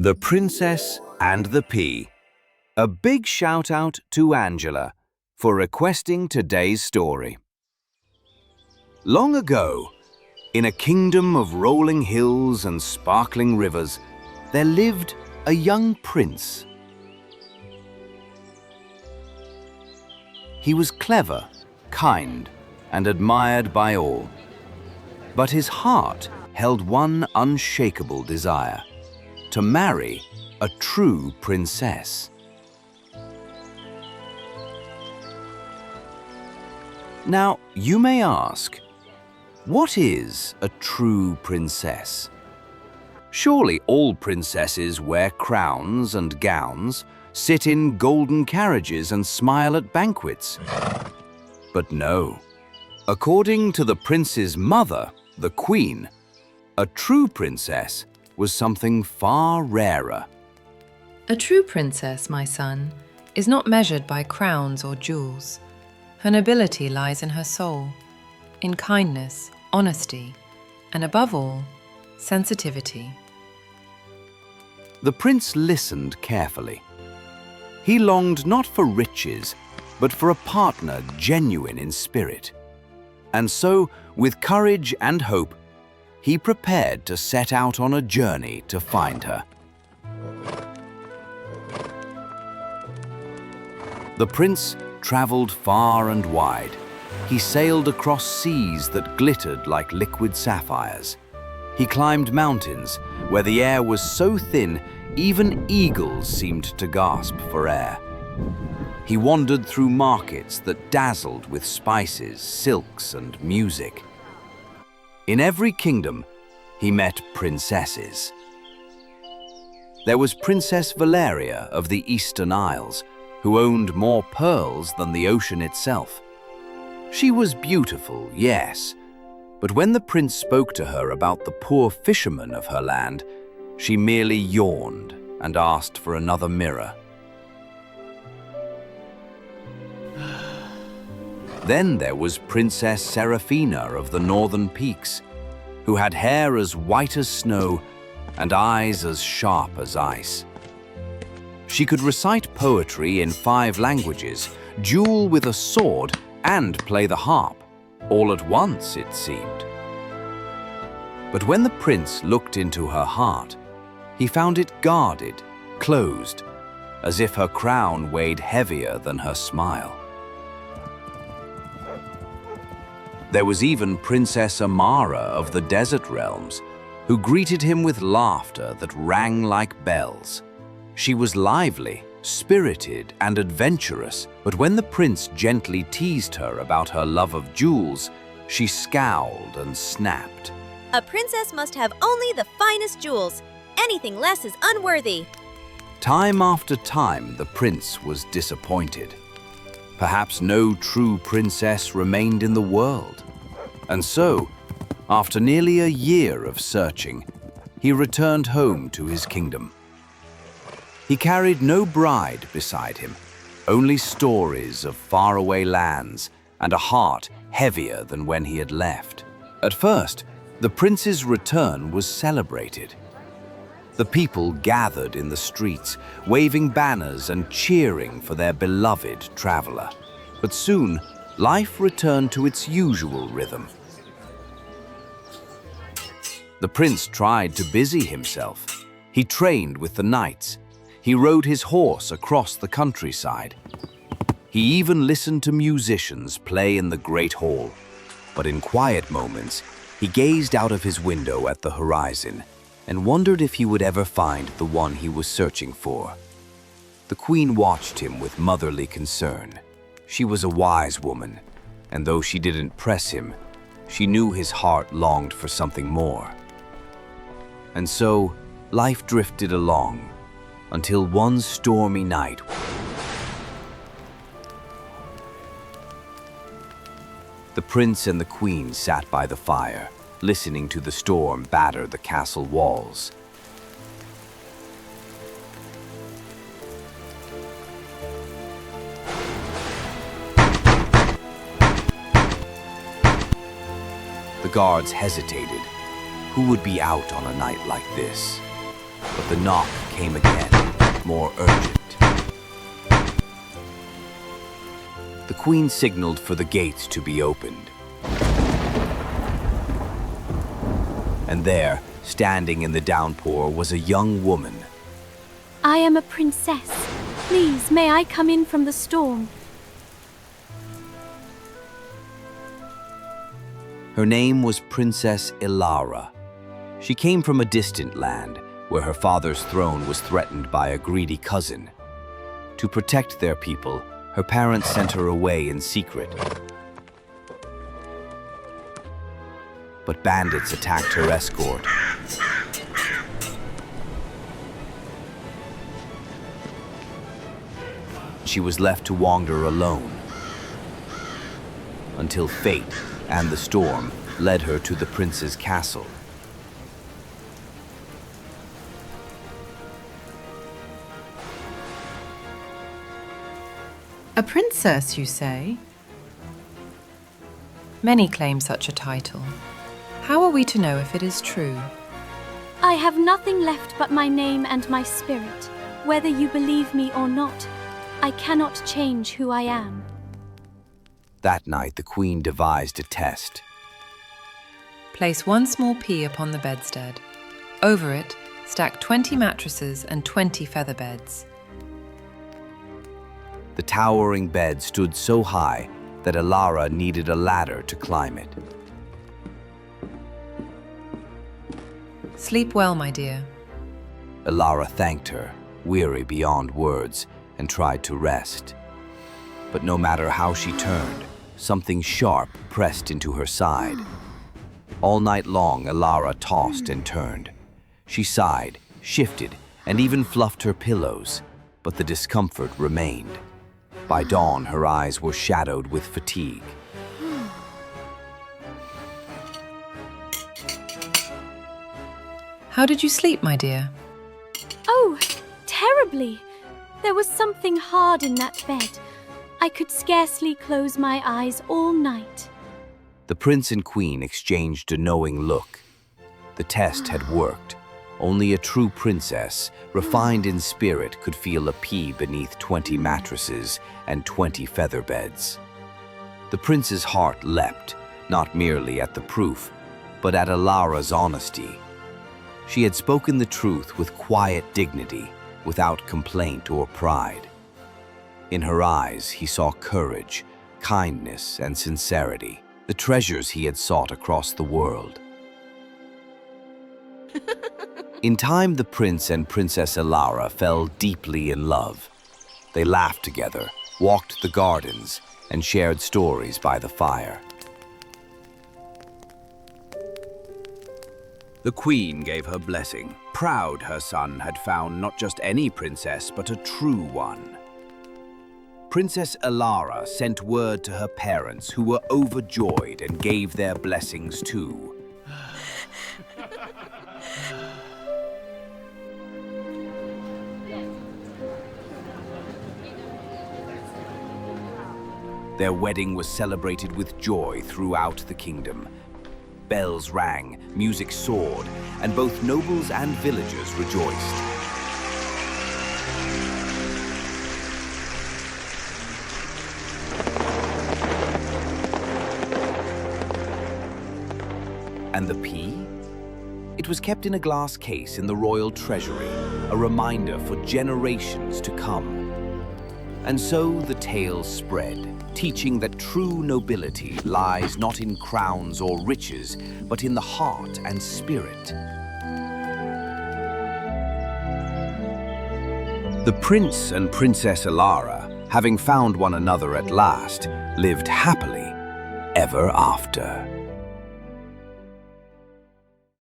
The Princess and the Pea. A big shout out to Angela for requesting today's story. Long ago, in a kingdom of rolling hills and sparkling rivers, there lived a young prince. He was clever, kind, and admired by all. But his heart held one unshakable desire: to marry a true princess. Now, you may ask, what is a true princess? Surely all princesses wear crowns and gowns, sit in golden carriages and smile at banquets. But no. According to the prince's mother, the queen, a true princess was something far rarer. A true princess, my son, is not measured by crowns or jewels. Her nobility lies in her soul, in kindness, honesty, and above all, sensitivity. The prince listened carefully. He longed not for riches, but for a partner genuine in spirit. And so, with courage and hope, he prepared to set out on a journey to find her. The prince traveled far and wide. He sailed across seas that glittered like liquid sapphires. He climbed mountains where the air was so thin even eagles seemed to gasp for air. He wandered through markets that dazzled with spices, silks, and music. In every kingdom, he met princesses. There was Princess Valeria of the Eastern Isles, who owned more pearls than the ocean itself. She was beautiful, yes, but when the prince spoke to her about the poor fishermen of her land, she merely yawned and asked for another mirror. Then there was Princess Serafina of the Northern Peaks, who had hair as white as snow and eyes as sharp as ice. She could recite poetry in 5 languages, duel with a sword, and play the harp, all at once, it seemed. But when the prince looked into her heart, he found it guarded, closed, as if her crown weighed heavier than her smile. There was even Princess Amara of the Desert Realms, who greeted him with laughter that rang like bells. She was lively, spirited, and adventurous, but when the prince gently teased her about her love of jewels, she scowled and snapped. A princess must have only the finest jewels. Anything less is unworthy. Time after time, the prince was disappointed. Perhaps no true princess remained in the world. And so, after nearly a year of searching, he returned home to his kingdom. He carried no bride beside him, only stories of faraway lands and a heart heavier than when he had left. At first, the prince's return was celebrated. The people gathered in the streets, waving banners and cheering for their beloved traveler. But soon, life returned to its usual rhythm. The prince tried to busy himself. He trained with the knights. He rode his horse across the countryside. He even listened to musicians play in the great hall. But in quiet moments, he gazed out of his window at the horizon and wondered if he would ever find the one he was searching for. The queen watched him with motherly concern. She was a wise woman, and though she didn't press him, she knew his heart longed for something more. And so, life drifted along, until one stormy night, the prince and the queen sat by the fire, listening to the storm batter the castle walls. The guards hesitated. Who would be out on a night like this? But the knock came again, more urgent. The queen signaled for the gates to be opened. And there, standing in the downpour, was a young woman. I am a princess. Please, may I come in from the storm? Her name was Princess Ilara. She came from a distant land where her father's throne was threatened by a greedy cousin. To protect their people, her parents sent her away in secret. But bandits attacked her escort. She was left to wander alone until fate and the storm led her to the prince's castle. A princess, you say? Many claim such a title. How are we to know if it is true? I have nothing left but my name and my spirit. Whether you believe me or not, I cannot change who I am. That night, the queen devised a test. Place one small pea upon the bedstead. Over it, stack 20 mattresses and 20 feather beds. The towering bed stood so high that Ilara needed a ladder to climb it. Sleep well, my dear. Ilara thanked her, weary beyond words, and tried to rest. But no matter how she turned, something sharp pressed into her side. All night long, Ilara tossed and turned. She sighed, shifted, and even fluffed her pillows, but the discomfort remained. By dawn, her eyes were shadowed with fatigue. How did you sleep, my dear? Oh, terribly. There was something hard in that bed. I could scarcely close my eyes all night. The prince and queen exchanged a knowing look. The test had worked. Only a true princess, refined in spirit, could feel a pea beneath 20 mattresses and 20 feather beds. The prince's heart leapt, not merely at the proof, but at Ilara's honesty. She had spoken the truth with quiet dignity, without complaint or pride. In her eyes, he saw courage, kindness, and sincerity, the treasures he had sought across the world. In time, the prince and Princess Ilara fell deeply in love. They laughed together, walked the gardens, and shared stories by the fire. The queen gave her blessing, proud her son had found not just any princess, but a true one. Princess Ilara sent word to her parents, who were overjoyed and gave their blessings too. Their wedding was celebrated with joy throughout the kingdom. Bells rang, music soared, and both nobles and villagers rejoiced. And the pea? It was kept in a glass case in the royal treasury, a reminder for generations to come. And so the tale spread, teaching that true nobility lies not in crowns or riches, but in the heart and spirit. The prince and Princess Ilara, having found one another at last, lived happily ever after.